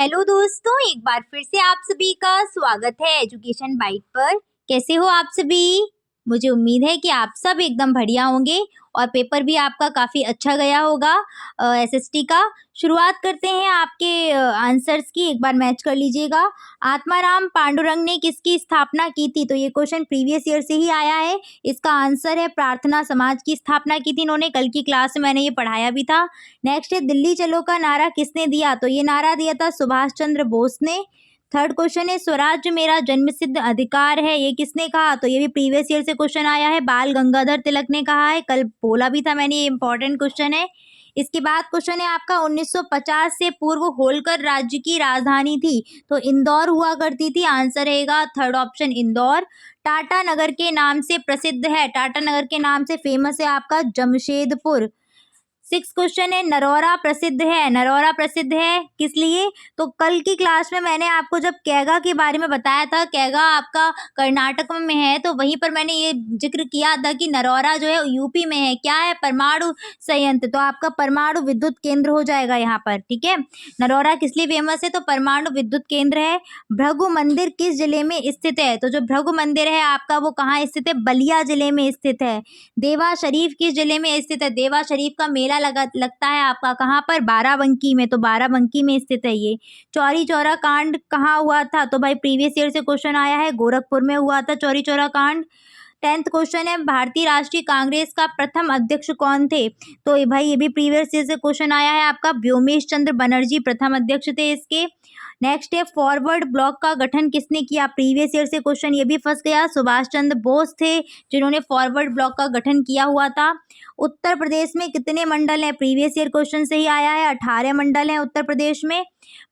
Hello दोस्तों, एक बार फिर से आप सभी का स्वागत है एजुकेशन बाइट पर। कैसे हो आप सभी? मुझे उम्मीद है कि आप सब एकदम बढ़िया होंगे और पेपर भी आपका काफ़ी अच्छा गया होगा एसएसटी का। शुरुआत करते हैं आपके आंसर्स की, एक बार मैच कर लीजिएगा। आत्माराम पांडुरंग ने किसकी स्थापना की थी? तो ये क्वेश्चन प्रीवियस ईयर से ही आया है। इसका आंसर है प्रार्थना समाज की स्थापना की थी इन्होंने। कल की क्लास में मैंने ये पढ़ाया भी था। नेक्स्ट है दिल्ली चलो का नारा किसने दिया? तो ये नारा दिया था सुभाष चंद्र बोस ने। थर्ड क्वेश्चन है स्वराज्य मेरा जन्मसिद्ध अधिकार है, ये किसने कहा? तो ये भी प्रीवियस ईयर से क्वेश्चन आया है, बाल गंगाधर तिलक ने कहा है। कल बोला भी था मैंने, ये इंपॉर्टेंट क्वेश्चन है। इसके बाद क्वेश्चन है आपका 1950 से पूर्व होलकर राज्य की राजधानी थी, तो इंदौर हुआ करती थी। आंसर रहेगा थर्ड ऑप्शन इंदौर। टाटा नगर के नाम से प्रसिद्ध है, टाटा नगर के नाम से फेमस है आपका जमशेदपुर। सिक्स क्वेश्चन है नरौरा प्रसिद्ध है, नरौरा प्रसिद्ध है किस लिए? तो कल की क्लास में मैंने आपको जब कैगा के बारे में बताया था, कैगा आपका कर्नाटक में है, तो वहीं पर मैंने ये जिक्र किया था कि नरौरा जो है यूपी में है। क्या है? परमाणु संयंत्र, तो आपका परमाणु विद्युत केंद्र हो जाएगा यहाँ पर। ठीक है, नरौरा किस लिए फेमस है? तो परमाणु विद्युत केंद्र है। भृगु मंदिर किस जिले में स्थित है? तो जो भृगु मंदिर है आपका वो कहाँ स्थित है? बलिया जिले में स्थित है। देवा शरीफ किस जिले में स्थित है? देवा शरीफ का मेला लगता है आपका कहाँ पर? बाराबंकी में, तो बाराबंकी में स्थित है ये। चौरी चौरा कांड कहाँ हुआ था? तो भाई प्रीवियस ईयर से क्वेश्चन आया है, गोरखपुर में हुआ था चौरी चौरा कांड। 10th क्वेश्चन है भारतीय राष्ट्रीय कांग्रेस का प्रथम अध्यक्ष कौन थे? तो ये भाई ये भी प्रीवियस ईयर से क्वेश्चन आया है आपका, व्योमेश चंद्र बनर्जी प्रथम अध्यक्ष थे इसके। नेक्स्ट है फॉरवर्ड ब्लॉक का गठन किसने किया? प्रीवियस ईयर से क्वेश्चन ये भी फंस गया, सुभाष चंद्र बोस थे जिन्होंने फॉरवर्ड ब्लॉक का गठन किया हुआ था। उत्तर प्रदेश में कितने मंडल हैं? प्रीवियस ईयर क्वेश्चन से ही आया है, 18 मंडल हैं उत्तर प्रदेश में।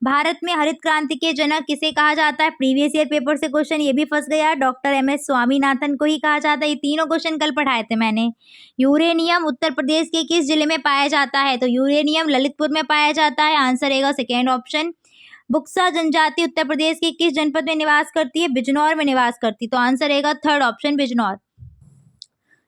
भारत में हरित क्रांति के जनक किसे कहा जाता है? प्रीवियस ईयर पेपर से क्वेश्चन ये भी फंस गया, डॉक्टर एम.एस. स्वामीनाथन को ही कहा जाता है। ये तीनों क्वेश्चन कल पढ़ाए थे मैंने। यूरेनियम उत्तर प्रदेश के किस जिले में पाया जाता है? तो यूरेनियम ललितपुर में पाया जाता है। आंसर रहेगा सेकेंड ऑप्शन। बुक्सा जनजाति उत्तर प्रदेश के किस जनपद में निवास करती है? बिजनौर में निवास करती, तो आंसर रहेगा third option Bijnor.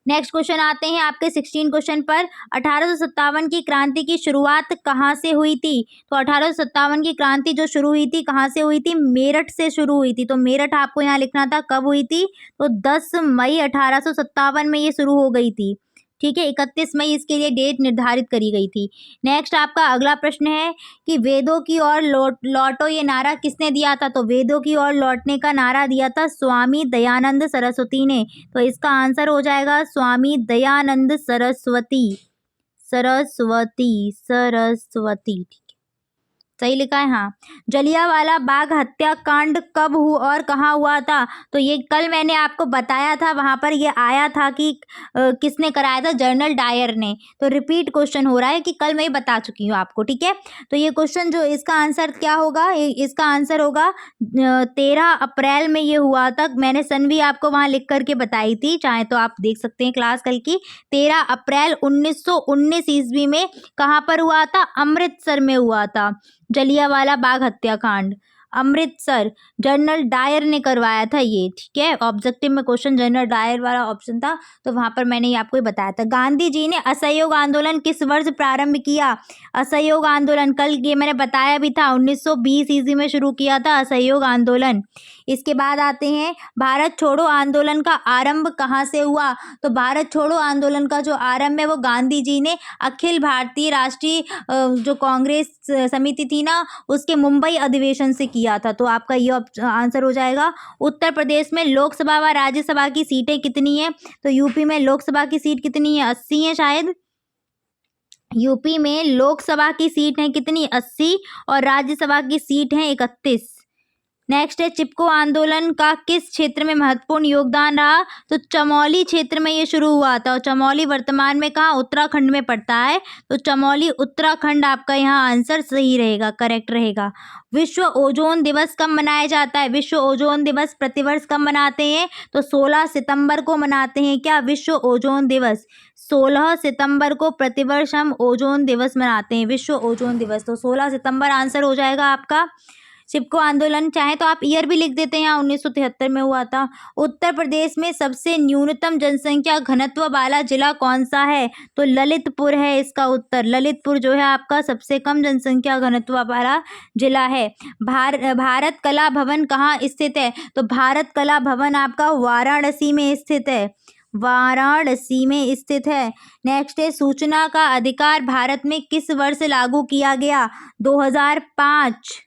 Next question आते हैं आपके 16 क्वेश्चन पर। 1857 की क्रांति की शुरुआत कहाँ से हुई थी? तो 1857 की क्रांति जो शुरू हुई थी कहाँ से हुई थी? मेरठ से शुरू हुई थी। तो मेरठ आपको यहाँ लिखना था, कब हुई थी? तो 10 मई 1857 में ये शुरू हो गई थी। ठीक है, 31 मई इसके लिए डेट निर्धारित करी गई थी। नेक्स्ट आपका अगला प्रश्न है कि वेदों की ओर लौटो ये नारा किसने दिया था? तो वेदों की ओर लौटने का नारा दिया था स्वामी दयानंद सरस्वती ने। तो इसका आंसर हो जाएगा स्वामी दयानंद सरस्वती, सरस्वती, सरस्वती। सही लिखा है, हाँ। जलियांवाला बाग हत्याकांड कब हुआ और कहाँ हुआ था? तो ये कल मैंने आपको बताया था, वहाँ पर ये आया था कि किसने कराया था? जनरल डायर ने। तो रिपीट क्वेश्चन हो रहा है कि कल मैं ये बता चुकी हूँ आपको। ठीक है, तो ये क्वेश्चन जो इसका आंसर क्या होगा? इसका आंसर होगा 13 अप्रैल में ये हुआ था। मैंने सन भी आपको वहाँ लिख करके बताई थी, चाहे तो आप देख सकते हैं क्लास कल की। 13 अप्रैल 1919 ईस्वी में कहाँ पर हुआ था? अमृतसर में हुआ था जलियांवाला बाग हत्याकांड। अमृतसर, जनरल डायर ने करवाया था ये। ठीक है, ऑब्जेक्टिव में क्वेश्चन जनरल डायर वाला ऑप्शन था, तो वहाँ पर मैंने ये आपको ही बताया था। गांधी जी ने असहयोग आंदोलन किस वर्ष प्रारंभ किया? असहयोग आंदोलन कल ये मैंने बताया भी था, 1920 ईस्वी में शुरू किया था असहयोग आंदोलन। इसके बाद आते हैं भारत छोड़ो आंदोलन का आरंभ कहाँ से हुआ? तो भारत छोड़ो आंदोलन का जो आरंभ है वो गांधी जी ने अखिल भारतीय राष्ट्रीय जो कांग्रेस समिति थी ना, उसके मुंबई अधिवेशन से किया था। तो आपका ये आंसर हो जाएगा। उत्तर प्रदेश में लोकसभा व राज्यसभा की सीटें कितनी हैं? तो यूपी में लोकसभा की सीट कितनी है? 80 है शायद। यूपी में लोकसभा की सीट है कितनी? 80, और राज्यसभा की सीट है 31। नेक्स्ट है चिपको आंदोलन का किस क्षेत्र में महत्वपूर्ण योगदान रहा? तो चमोली क्षेत्र में ये शुरू हुआ था, और चमोली वर्तमान में कहाँ? उत्तराखंड में पड़ता है, तो चमोली उत्तराखंड आपका यहाँ आंसर सही रहेगा, करेक्ट रहेगा। विश्व ओजोन दिवस कब मनाया जाता है? विश्व ओजोन दिवस प्रतिवर्ष कब मनाते हैं? तो 16 सितंबर को मनाते हैं। क्या? विश्व ओजोन दिवस 16 सितंबर को प्रतिवर्ष हम ओजोन दिवस मनाते हैं, विश्व ओजोन दिवस। तो 16 सितंबर आंसर हो जाएगा आपका। चिपको आंदोलन, चाहे तो आप ईयर भी लिख देते हैं, यहाँ 1973 में हुआ था। उत्तर प्रदेश में सबसे न्यूनतम जनसंख्या घनत्व वाला जिला कौन सा है? तो ललितपुर है इसका उत्तर। ललितपुर जो है आपका सबसे कम जनसंख्या घनत्व वाला जिला है। भारत कला भवन कहाँ स्थित है? तो भारत कला भवन आपका वाराणसी में स्थित है। वाराणसी में स्थित है। नेक्स्ट है, सूचना का अधिकार भारत में किस वर्ष लागू किया गया? 2005।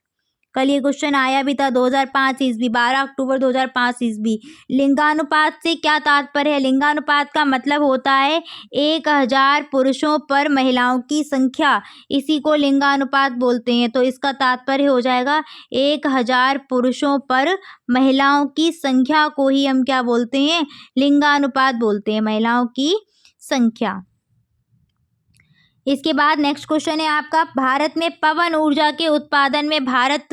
कल ये क्वेश्चन आया भी था, 2005 ईस्वी, 12 अक्टूबर 2005 ईस्वी। लिंगानुपात से क्या तात्पर्य है? लिंगानुपात का मतलब होता है 1000 पुरुषों पर महिलाओं की संख्या, इसी को लिंगानुपात बोलते हैं। तो इसका तात्पर्य हो जाएगा 1000 पुरुषों पर महिलाओं की संख्या को ही हम क्या बोलते हैं? लिंगानुपात बोलते हैं, महिलाओं की संख्या। इसके बाद नेक्स्ट क्वेश्चन है आपका, भारत में पवन ऊर्जा के उत्पादन में भारत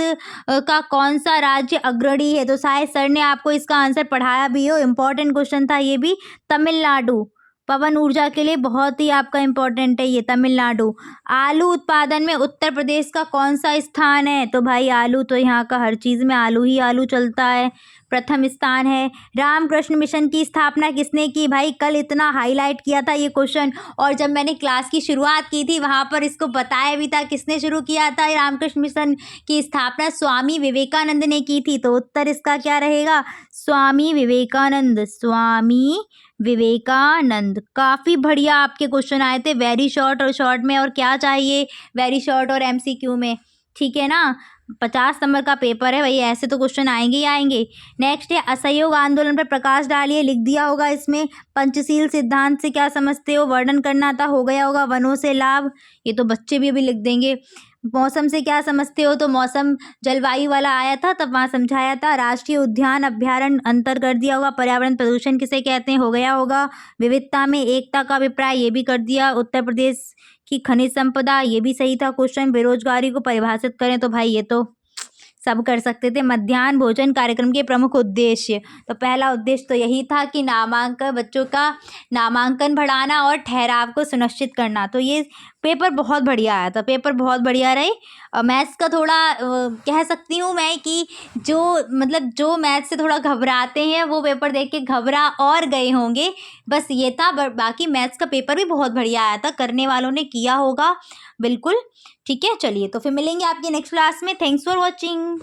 का कौन सा राज्य अग्रणी है? तो शायद सर ने आपको इसका आंसर पढ़ाया भी हो, इम्पोर्टेंट क्वेश्चन था ये भी। तमिलनाडु पवन ऊर्जा के लिए बहुत ही आपका इम्पोर्टेंट है ये, तमिलनाडु। आलू उत्पादन में उत्तर प्रदेश का कौन सा स्थान है? तो भाई आलू तो यहाँ का हर चीज़ में आलू ही आलू चलता है, प्रथम स्थान है। रामकृष्ण मिशन की स्थापना किसने की? भाई कल इतना हाईलाइट किया था ये क्वेश्चन, और जब मैंने क्लास की शुरुआत की थी वहाँ पर इसको बताया भी था किसने शुरू किया था। रामकृष्ण मिशन की स्थापना स्वामी विवेकानंद ने की थी। तो उत्तर इसका क्या रहेगा? स्वामी विवेकानंद। स्वामी विवेकानंद। काफ़ी बढ़िया आपके क्वेश्चन आए थे, वेरी शॉर्ट और शॉर्ट में, और क्या चाहिए वेरी शॉर्ट और MCQ में, ठीक है ना। 50 नंबर का पेपर है भाई, ऐसे तो क्वेश्चन आएंगे ही आएंगे। नेक्स्ट है, असहयोग आंदोलन पर प्रकाश डालिए, लिख दिया होगा इसमें। पंचशील सिद्धांत से क्या समझते हो? वर्णन करना था, हो गया होगा। वनों से लाभ, ये तो बच्चे भी अभी लिख देंगे। मौसम से क्या समझते हो? तो मौसम जलवायु वाला आया था, तब वहाँ समझाया था। राष्ट्रीय उद्यान अभ्यारण्य अंतर कर दिया होगा। पर्यावरण प्रदूषण किसे कहते हैं? हो गया होगा। विविधता में एकता का अभिप्राय, ये भी कर दिया। उत्तर प्रदेश की खनिज संपदा, ये भी सही था क्वेश्चन। बेरोजगारी को परिभाषित करें, तो भाई ये तो सब कर सकते थे। मध्याह्न भोजन कार्यक्रम के प्रमुख उद्देश्य, तो पहला उद्देश्य तो यही था कि बच्चों का नामांकन बढ़ाना और ठहराव को सुनिश्चित करना। तो ये पेपर बहुत बढ़िया आया था, पेपर बहुत बढ़िया रहे। मैथ्स का थोड़ा कह सकती हूँ मैं कि जो मैथ्स से थोड़ा घबराते हैं वो पेपर देख के घबरा और गए होंगे, बस ये था। बाकी मैथ्स का पेपर भी बहुत बढ़िया आया था, करने वालों ने किया होगा बिल्कुल, ठीक है। चलिए तो फिर मिलेंगे आपकी नेक्स्ट क्लास में। Thanks for watching.